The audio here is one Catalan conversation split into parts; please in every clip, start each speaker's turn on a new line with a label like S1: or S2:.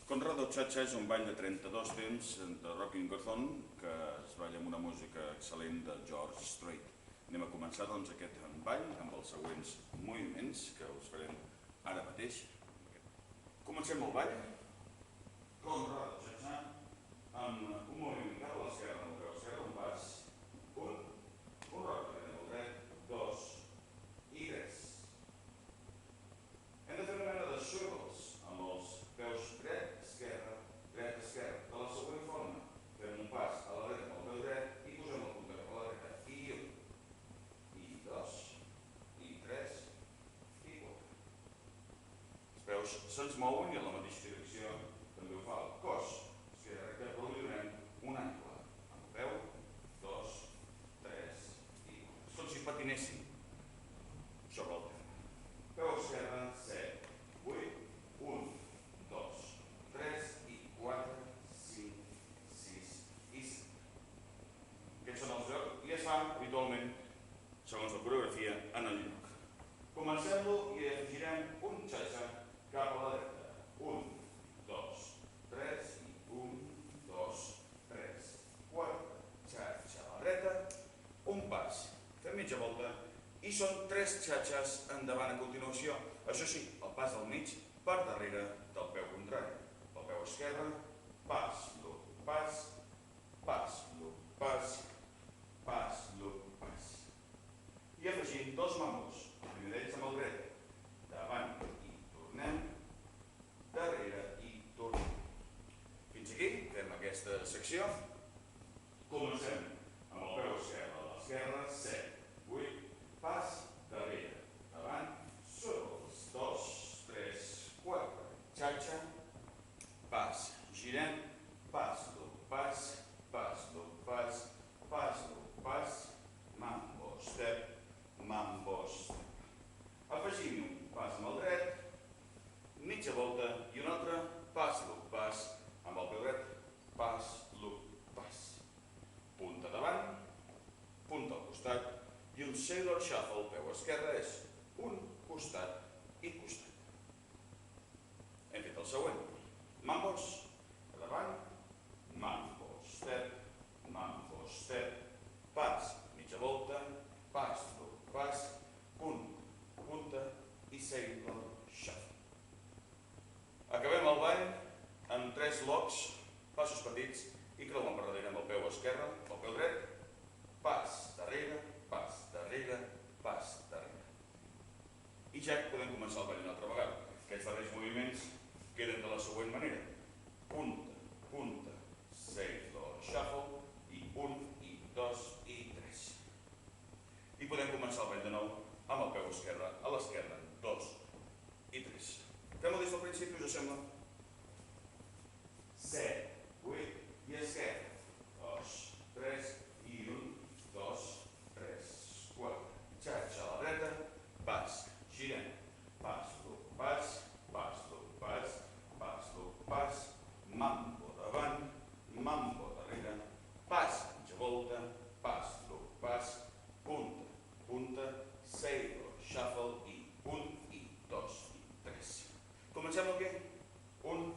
S1: Conrado Cha-Cha és un ball de 32 temps de Rockingathon que es balla amb una música excel·lent de George Strait. Anem a començar doncs aquest ball amb els següents moviments que us farem ara mateix. Comencem el ball. Conrado Cha-Cha amb un moviment cap a l'esquerra, amb el peu esquerre, un pas, un roc, anem al dret, dos i tres. Hem de fer una mena de swivels amb els peus dret, esquerra, de la següent forma. Fem un pas a la dreta amb el peu dret i posem el punter cap a la dreta. I un, i dos, i tres, i quatre. Els peus se'ns mouen i en la mateixa direcció també ho fa el cos. Esquerra recta, però li donem un angle. Amb el peu, dos, tres i quatre. És com si patinéssim sobre el terra. Peu esquerra, 7, 8, 1, 2, 3 i 4, 5, 6 i 7. Aquests són els jocs i es fan habitualment, segons la coreografia, en el lloc. Comencem-lo i afegirem un cha-cha cap a la dreta. 1, 2, 3 i 1, 2, 3, 4. Cha-cha a la dreta, un pas, fem mitja volta i són 3 cha-chas endavant a continuació. Això sí, el pas al mig per darrere del peu contrari. El peu esquerre, pas, loop, pas, pas, loop, pas, pas, loop, pas. I afegim dos mambos, el primer d'ells amb el dret, davant i tornem, darrere i tornem. Fins aquí fem aquesta secció. Comencem amb el peu esquerre a l'esquerra, 7, 8, pas, darrere, davant, swivels, 2, 3, 4, cha-cha, pas, girem, pas, loop, pas, pas, loop, pas, pas, loop, pas, mambo, step, mambo, step. Afegim un pas amb el dret, mitja volta i un altre pas, loop, pas, amb el peu dret, pas, loop, pas. Punta davant, punta al costat, i un sailor shuffle, peu esquerre, és un costat i costat. Hem fet el següent. Mambos, a davant, mambo, step, pas, mitja volta, pas, loop, pas, punta i sailor shuffle. Acabem el ball amb 3 locks, passos petits i creuant per darrere amb el peu esquerre, el peu dret, pas, darrere, pas, darrere, pas, darrere. I ja podem començar el ball una altra vegada. Aquests darrers moviments queden de la següent manera. Punta, sailor shuffle, i 1, i 2, i 3. I podem començar el ball de nou amb el peu esquerre a l'esquerra, 2 i 3. Fem-ho des del principi, us sembla? 7, 8 i esquerra, 2, 3 i 1, 2, 3, 4. Cha-cha a la dreta, pas, girem, pas, loop, pas, pas, loop, pas, pas, loop, pas, mambo davant, mambo darrere, pas, mitja volta, pas, loop, pas, punta, sailor, shuffle i 1, i 2, i 3. Comencem el què? 1,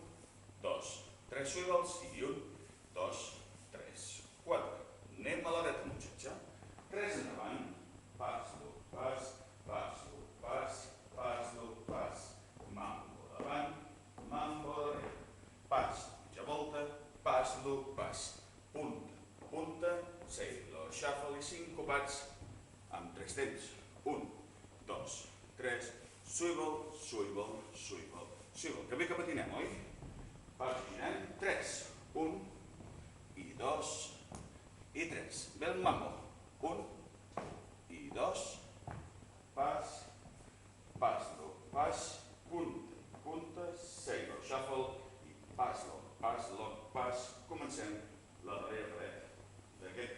S1: 2, 3 swivels i 1, 2, 3, 4. Anem a la dreta amb un cha-cha. 3 endavant, pas, loop, pas, pas, loop, pas, pas, loop, pas, mambo davant, mambo darrere, pas, mitja volta, pas, loop, pas, punta, sailor, shuffle i sincopats amb 3 temps. 1, 2, 3, swivel, swivel, swivel, swivel. Que bé que patinem, oi? Pas, girem, 3, 1, i 2, i 3. Bé el mambo. 1, i 2, pas, loop, pas, punta, sailor, shuffle, i pas, loop, pas. Comencem la darrera part d'aquest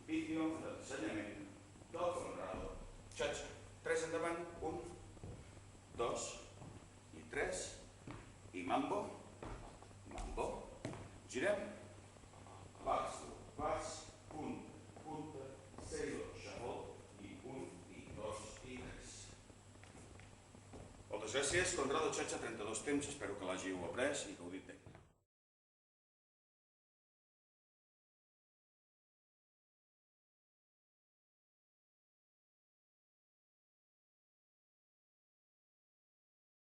S1: vídeo d'ensenyament del Conrado Cha-Cha. 3 endavant, 1, 2, i 3, i mambo, girem, pas, loop, pas, punta, sailor, shuffle, i 1, i 2, i 3. Moltes gràcies, Conrado Cha-Cha, 32 temps, espero que l'hàgiu après i gaudit bé.